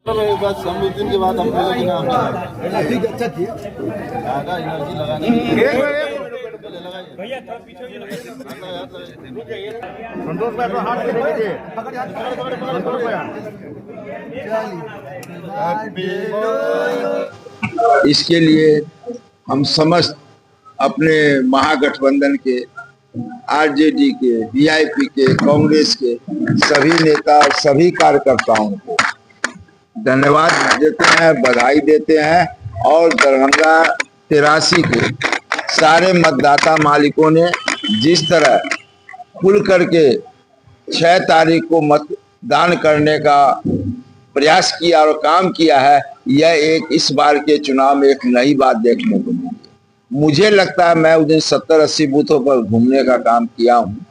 एक बात समृद्धि के बाद हम पहले चुनाव में ठीक है, अच्छा किया। आगा एनर्जी लगाने पहले लगाइए भैया, थोड़ा पीछे हो जाइए। संतोष भाई अपना हाथ दे दीजिए। संतोष भाई इसके लिए हम समस्त अपने महागठबंधन के, आरजेडी के, वीआईपी के, कांग्रेस के सभी नेता, सभी कार्यकर्ताओं को धन्यवाद देते हैं, बधाई देते हैं। और दरभंगा 83 के सारे मतदाता मालिकों ने जिस तरह खुल करके 6 तारीख को मतदान करने का प्रयास किया और काम किया है, यह एक इस बार के चुनाव में एक नई बात देखने को मिली। मुझे लगता है, मैं उस दिन 70-80 बूथों पर घूमने का काम किया हूँ।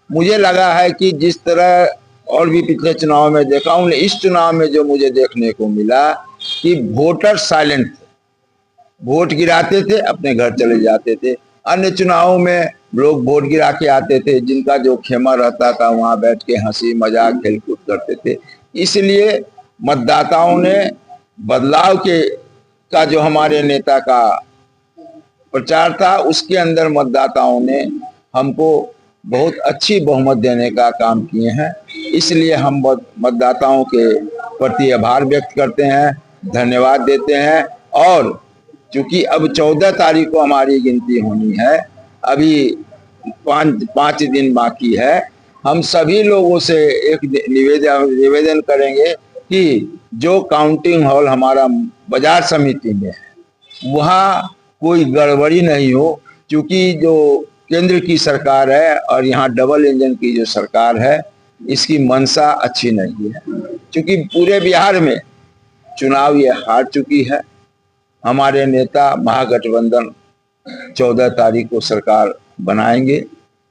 मुझे लगा है कि जिस तरह और भी पिछले चुनाव में देखा हूँ, इस चुनाव में जो मुझे देखने को मिला कि वोटर साइलेंट थे, वोट गिराते थे, अपने घर चले जाते थे। अन्य चुनावों में लोग वोट गिरा के आते थे, जिनका जो खेमा रहता था वहां बैठ के हंसी मजाक खेलकूद करते थे। इसलिए मतदाताओं ने बदलाव का जो हमारे नेता का प्रचार था, उसके अंदर मतदाताओं ने हमको बहुत अच्छी बहुमत देने का काम किए हैं। इसलिए हम मतदाताओं के प्रति आभार व्यक्त करते हैं, धन्यवाद देते हैं। और चूंकि अब 14 तारीख को हमारी गिनती होनी है, अभी 5 दिन बाकी है, हम सभी लोगों से एक निवेदन करेंगे कि जो काउंटिंग हॉल हमारा बाजार समिति में है, वहाँ कोई गड़बड़ी नहीं हो। क्योंकि जो केंद्र की सरकार है और यहाँ डबल इंजन की जो सरकार है, इसकी मंशा अच्छी नहीं है। क्योंकि पूरे बिहार में चुनाव ये हार चुकी है। हमारे नेता महागठबंधन 14 तारीख को सरकार बनाएंगे।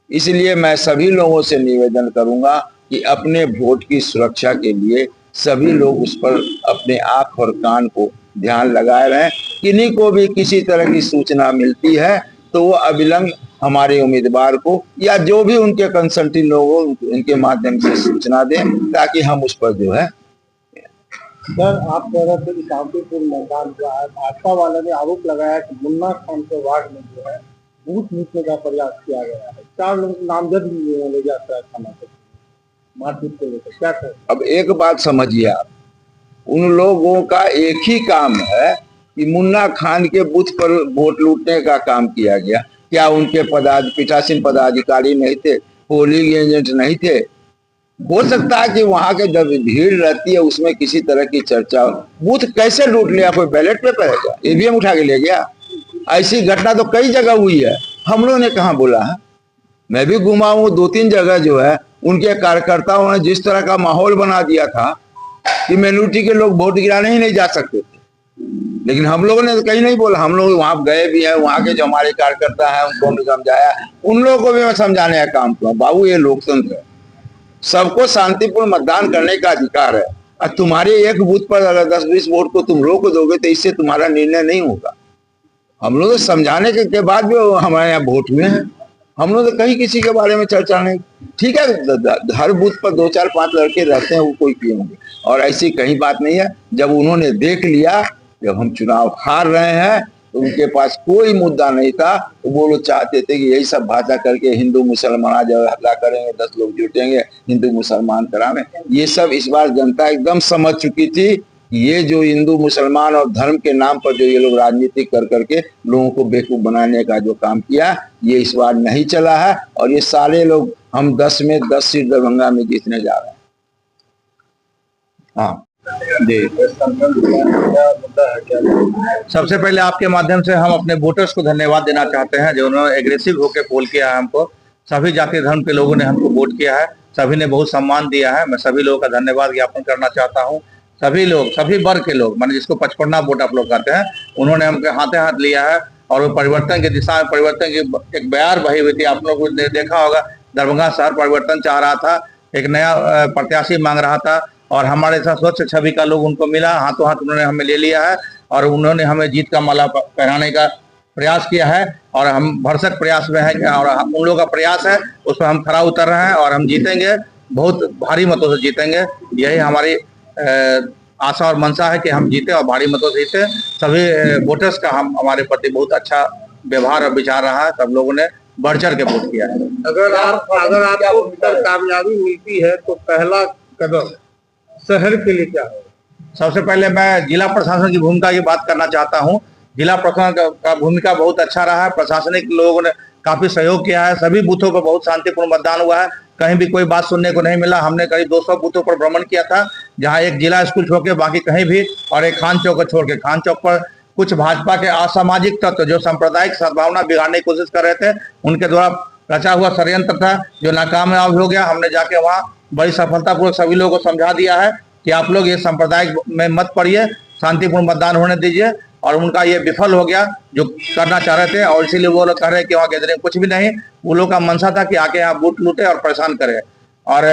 इसलिए मैं सभी लोगों से निवेदन करूंगा कि अपने वोट की सुरक्षा के लिए सभी लोग उस पर अपने आंख और कान को ध्यान लगाए रहें। किन्हीं को भी किसी तरह की सूचना मिलती है तो वो अविलंब हमारे उम्मीदवार को या जो भी उनके कंसल्टेंट लोग हो, उनके माध्यम से सूचना दें, ताकि हम उस पर जो है। सर, आप कह रहे थे कि शांतिपूर्ण मैदान हुआ है। भाजपा वाले ने आरोप लगाया कि मुन्ना खान के वार्ड में जो है बूथ लूटने का प्रयास किया गया है। 4 लोग नामजद भी ले जाता है थाना से मारपीट को लेकर, क्या करें? अब एक बात समझिए आप, उन लोगों का एक ही काम है कि मुन्ना खान के बूथ पर वोट लूटने का काम किया गया। क्या उनके पीठासीन पदाधिकारी नहीं थे, पोलिंग एजेंट नहीं थे? हो सकता है कि वहां के जब भीड़ रहती है उसमें किसी तरह की चर्चा हो। बूथ कैसे लूट लिया? कोई बैलेट पेपर है क्या? ईवीएम उठा के ले गया? ऐसी घटना तो कई जगह हुई है, हम लोगों ने कहाँ बोला है? मैं भी घुमा हूँ 2-3 जगह, जो है उनके कार्यकर्ताओं ने जिस तरह का माहौल बना दिया था कि मिनोरिटी के लोग वोट गिराने ही नहीं जा सकते थे। लेकिन हम लोगों ने तो कहीं नहीं बोला, हम लोग वहां गए भी हैं, वहां के जो हमारे कार्यकर्ता हैं उनको हमने समझाया, उन लोगों को भी मैं समझाने का काम किया। बाबू, ये लोकतंत्र है, सबको शांतिपूर्ण मतदान करने का अधिकार है। और तुम्हारे एक बूथ पर अगर 10-20 वोट को तुम रोक दोगे तो इससे तुम्हारा निर्णय नहीं होगा। हम लोग समझाने के बाद भी हमारे यहाँ वोट हुए हैं। हम लोग तो कहीं किसी के बारे में चर्चा नहीं। ठीक है, हर बूथ पर 2-4-5 लड़के रहते हैं, वो कोई किए होंगे, और ऐसी कहीं बात नहीं है। जब उन्होंने देख लिया जब हम चुनाव हार रहे हैं तो उनके पास कोई मुद्दा नहीं था, तो वो लोग चाहते थे कि यही सब भाषा करके हिंदू मुसलमान जब हल्ला करेंगे 10 लोग जुटेंगे, हिंदू मुसलमान करावे। ये सब इस बार जनता एकदम समझ चुकी थी। ये जो हिंदू मुसलमान और धर्म के नाम पर जो ये लोग राजनीति कर करके लोगों को बेवकूफ बनाने का जो काम किया, ये इस बार नहीं चला है। और ये सारे लोग, हम 10 में 10 सीट दरभंगा में जीतने जा रहे हैं। हाँ जी, सबसे पहले आपके माध्यम से हम अपने वोटर्स को धन्यवाद देना चाहते हैं, जो उन्होंने एग्रेसिव होकर पोल किया है। हमको सभी जाति धर्म के लोगों ने हमको वोट किया है, सभी ने बहुत सम्मान दिया है। मैं सभी लोगों का धन्यवाद ज्ञापन करना चाहता हूँ। सभी लोग, सभी वर्ग के लोग, माने जिसको 55 वोट आप लोग कहते हैं, उन्होंने हमके हाथे हाथ लिया है और वो परिवर्तन की दिशा में, परिवर्तन की एक बयार बही हुई थी। आप लोगों को देखा होगा, दरभंगा शहर परिवर्तन चाह रहा था, एक नया प्रत्याशी मांग रहा था, और हमारे साथ स्वच्छ छवि का लोग उनको मिला, हाथों हाथ उन्होंने हमें ले लिया है और उन्होंने हमें जीत का माला पहनाने का प्रयास किया है। और हम भरसक प्रयास में हैं और उन लोगों का प्रयास है, उस पर हम खरा उतर रहे हैं और हम जीतेंगे, बहुत भारी मतों से जीतेंगे। यही हमारी आशा और मंशा है कि हम जीते और भारी मतों से जीते। सभी वोटर्स का हमारे प्रति बहुत अच्छा व्यवहार और विचार रहा है। सब लोगों ने बढ़ चढ़ के वोट किया है। अगर आपको कामयाबी मिलती है तो पहला कदम शहर के लिए क्या है? सबसे पहले मैं जिला प्रशासन की भूमिका की बात करना चाहता हूं। जिला प्रशासन का भूमिका बहुत अच्छा रहा है। प्रशासनिक लोगों ने काफी सहयोग किया है। सभी बूथों पर बहुत शांतिपूर्ण मतदान हुआ है। कहीं भी कोई बात सुनने को नहीं मिला। हमने करीब 200 बूथों पर भ्रमण किया था, जहां एक जिला स्कूल छोड़ के बाकी कहीं भी, और एक खान चौक को छोड़ के। खान चौक पर कुछ भाजपा के असामाजिक तत्व जो सांप्रदायिक सद्भावना बिगाड़ने की कोशिश कर रहे थे, उनके द्वारा रचा हुआ षड्यंत्र था जो नाकामयाब हो गया। हमने जाके वहाँ बड़ी सफलतापूर्वक सभी लोगों को समझा दिया है कि आप लोग ये सांप्रदायिक में मत पड़िए, शांतिपूर्ण मतदान होने दीजिए। और उनका ये विफल हो गया जो करना चाह रहे थे, और इसीलिए वो लोग कह रहे हैं कि वहाँ गैदरिंग कुछ भी नहीं। वो लोग का मंशा था कि आके यहाँ वोट लूटे और परेशान करे। और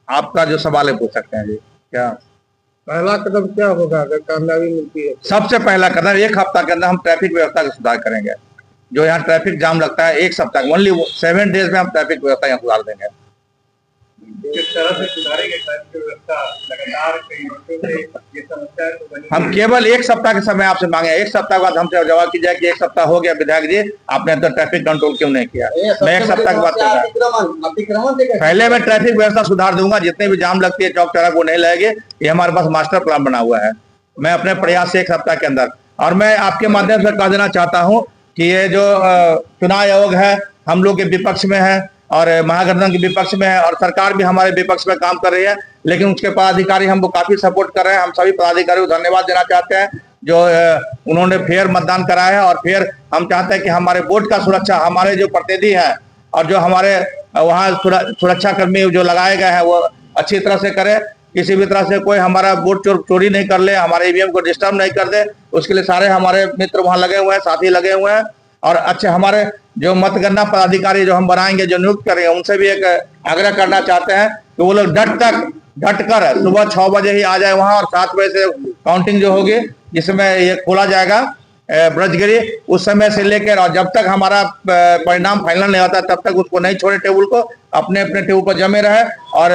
आपका जो सवाल है पूछ सकते हैं जी। क्या पहला कदम क्या होगा अगर कामयाबी मिलती है? सबसे पहला कदम 1 हफ्ता के अंदर हम ट्रैफिक व्यवस्था का सुधार करेंगे। जो यहाँ ट्रैफिक जाम लगता है 1 सप्ताह, ओनली 7 डेज में हम ट्रैफिक व्यवस्था यहाँ सुधार देंगे। किस तरह से सुधारेंगे ट्रैफिक व्यवस्था? लगातार कई वर्षों से ये समस्या है, तो हम केवल 1 सप्ताह के समय आपसे मांगे। 1 सप्ताह के बाद हमसे जवाब कीजिए कि 1 सप्ताह हो गया विधायक जी, आपने तो ट्रैफिक कंट्रोल क्यों नहीं किया। मैं 1 सप्ताह की बात कर रहा हूँ। पहले मैं ट्रैफिक व्यवस्था सुधार दूंगा। जितने भी जाम लगती है चौक चौराहे को नहीं लगेगी। ये हमारे पास मास्टर प्लान बना हुआ है। मैं अपने प्रयास से 1 सप्ताह के अंदर, और मैं आपके माध्यम से कह देना चाहता हूँ कि ये जो चुनाव आयोग है हम लोग के विपक्ष में है, और महागठबंधन के विपक्ष में है, और सरकार भी हमारे विपक्ष में काम कर रही है, लेकिन उसके पदाधिकारी हमको काफी सपोर्ट कर रहे हैं। हम सभी पदाधिकारियों को धन्यवाद देना चाहते हैं जो उन्होंने फेयर मतदान कराया है। और फिर हम चाहते हैं कि हमारे वोट का सुरक्षा, हमारे जो प्रतिनिधि हैं और जो हमारे वहाँ सुरक्षा कर्मी जो लगाए गए हैं वो अच्छी तरह से करें। किसी भी तरह से कोई हमारा वोट चोरी नहीं कर ले, हमारे ईवीएम को डिस्टर्ब नहीं कर दे। उसके लिए सारे हमारे मित्र वहाँ लगे हुए हैं, साथी लगे हुए हैं। और अच्छे हमारे जो मतगणना पदाधिकारी जो हम बनाएंगे, जो नियुक्त करेंगे, उनसे भी एक आग्रह करना चाहते हैं कि वो लोग डट कर सुबह 6 बजे ही आ जाए वहां, और 7 बजे से काउंटिंग जो होगी जिसमें ये खोला जाएगा ब्रजगिरी, उस समय से लेकर और जब तक हमारा परिणाम फाइनल नहीं होता तब तक उसको नहीं छोड़े। टेबल को अपने अपने टेबल पर जमे रहे, और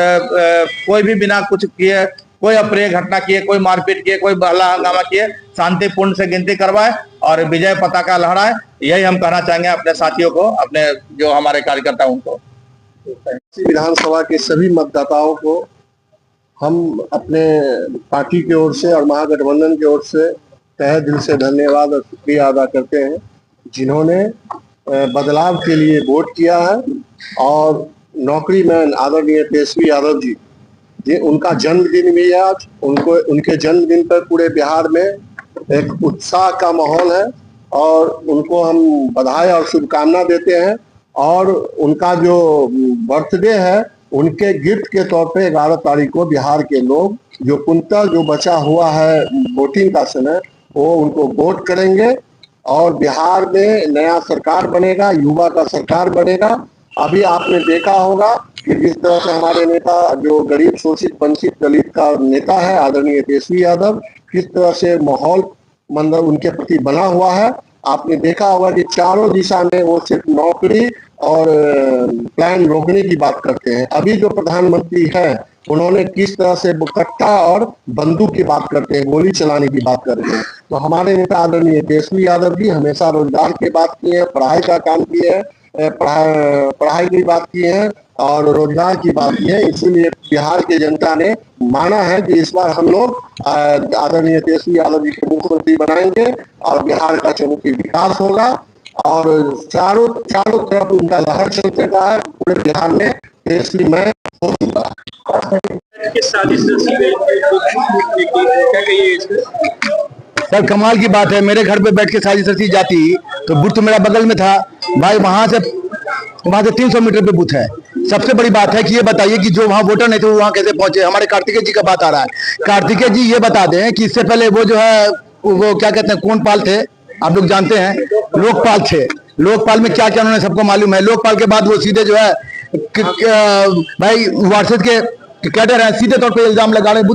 कोई भी बिना कुछ किए, कोई अप्रिय घटना किए, कोई मारपीट किए, कोई हल्ला हंगामा किए, शांतिपूर्ण से गिनती करवाए और विजय पताका लहराए। यही हम कहना चाहेंगे अपने साथियों को, अपने जो हमारे कार्यकर्ता उनको। विधानसभा के सभी मतदाताओं को हम अपने पार्टी की ओर से और महागठबंधन की ओर से तहे दिल से धन्यवाद और शुक्रिया अदा करते हैं, जिन्होंने बदलाव के लिए वोट किया है। और नौकरी मैन आदरणीय तेजस्वी यादव जी, ये उनका जन्मदिन भी है आज। उनके जन्मदिन पर पूरे बिहार में एक उत्साह का माहौल है, और उनको हम बधाई और शुभकामना देते हैं। और उनका जो बर्थडे है, उनके गिफ्ट के तौर पे 11 तारीख को बिहार के लोग जो कुंतल जो बचा हुआ है वोटिंग का समय, वो उनको वोट करेंगे। और बिहार में नया सरकार बनेगा, युवा का सरकार बनेगा। अभी आपने देखा होगा कि जिस तरह से हमारे नेता जो गरीब शोषित वंचित दलित का नेता है आदरणीय तेजस्वी यादव, किस तरह से माहौल मतलब उनके प्रति बना हुआ है। आपने देखा होगा कि चारों दिशा में वो सिर्फ नौकरी और प्लान रोकने की बात करते हैं। अभी जो प्रधानमंत्री हैं उन्होंने किस तरह से कट्टा और बंदूक की बात करते हैं, गोली चलाने की बात करते हैं। तो हमारे नेता आदरणीय तेजस्वी यादव जी हमेशा रोजगार की बात की है, पढ़ाई का काम किए हैं, पढ़ाई की बात की है और रोजगार की बात की है। इसीलिए बिहार की जनता ने माना है कि इस बार हम लोग आदरणीय तेजस्वी यादव जी को मुख्यमंत्री बनाएंगे और बिहार का चौमुखी विकास होगा। और चारों तरफ उनका लहर चलते रहा है पूरे बिहार में, तेजस्वी मैं होगा। सर कमाल की बात है, मेरे घर पे बैठ के साजिश रची जाती तो बूथ तो मेरा बगल में था भाई, वहां से 300 मीटर पे बूथ है। सबसे बड़ी बात है कि ये बताइए कि जो वहाँ वोटर नहीं थे वो वहाँ कैसे पहुंचे। हमारे कार्तिकेय जी का बात आ रहा है। कार्तिकेय जी ये बता दें कि इससे पहले वो जो है वो क्या कहते हैं, कौन पाल थे, आप लोग जानते हैं, लोकपाल थे। लोकपाल में क्या क्या उन्होंने सबको मालूम है। लोकपाल के बाद वो सीधे जो है भाई वारसद के कैडर है, सीधे तौर पे इल्जाम लगा रहे हैं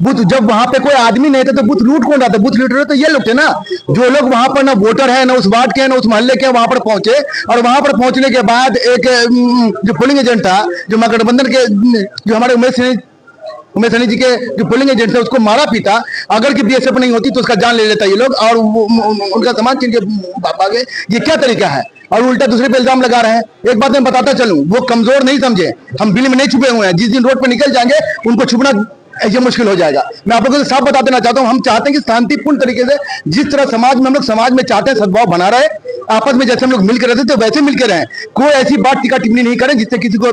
बूथ जब वहां पे कोई आदमी नहीं था तो बूथ लूट कौन रहा था? बूथ लूट रहे तो ये लोग थे ना, जो लोग वहां पर ना वोटर है, ना उस वार्ड के, ना उस मोहल्ले के, वहां पर पहुंचे। और वहां पर पहुंचने के बाद एक जो पोलिंग एजेंट था, जो महागठबंधन के जो हमारे उमेश सिंह उमेश सैनी जी के जो पोलिंग एजेंट है उसको मारा पीटा, अगर कि बीएसएफ नहीं होती तो उसका जान ले लेता ये लोग और उनका सामान छीन के भागे। ये क्या तरीका है? और उल्टा दूसरे पे इल्जाम लगा रहे हैं। एक बात मैं बताता चलूं, वो कमजोर नहीं समझे, हम बिल में नहीं छुपे हुए हैं। जिस दिन रोड पे निकल जाएंगे उनको छुपना ये मुश्किल हो जाएगा। मैं आप लोगों को साफ बता देना चाहता हूं, हम चाहते हैं कि शांतिपूर्ण तरीके से जिस तरह समाज में हम लोग समाज में चाहते हैं सद्भाव बना रहे, आपस में जैसे हम लोग मिलकर रहते तो वैसे मिलकर रहें। कोई ऐसी बात टीका टिप्पणी नहीं करें जिससे किसी को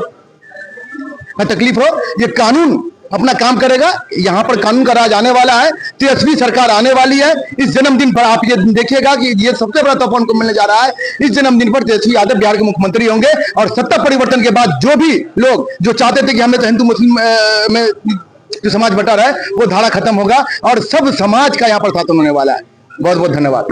तकलीफ हो। ये कानून अपना काम करेगा, यहाँ पर कानून का राज आने वाला है, तेजस्वी सरकार आने वाली है। इस जन्मदिन पर आप ये देखिएगा कि ये सबसे बड़ा तोहफा उनको मिलने जा रहा है। इस जन्मदिन पर तेजस्वी यादव बिहार के मुख्यमंत्री होंगे और सत्ता परिवर्तन के बाद जो भी लोग जो चाहते थे कि हमें तो हिंदू मुस्लिम में जो समाज बटा रहा है वो धारा खत्म होगा और सब समाज का यहाँ पर शासन होने वाला है। बहुत बहुत धन्यवाद।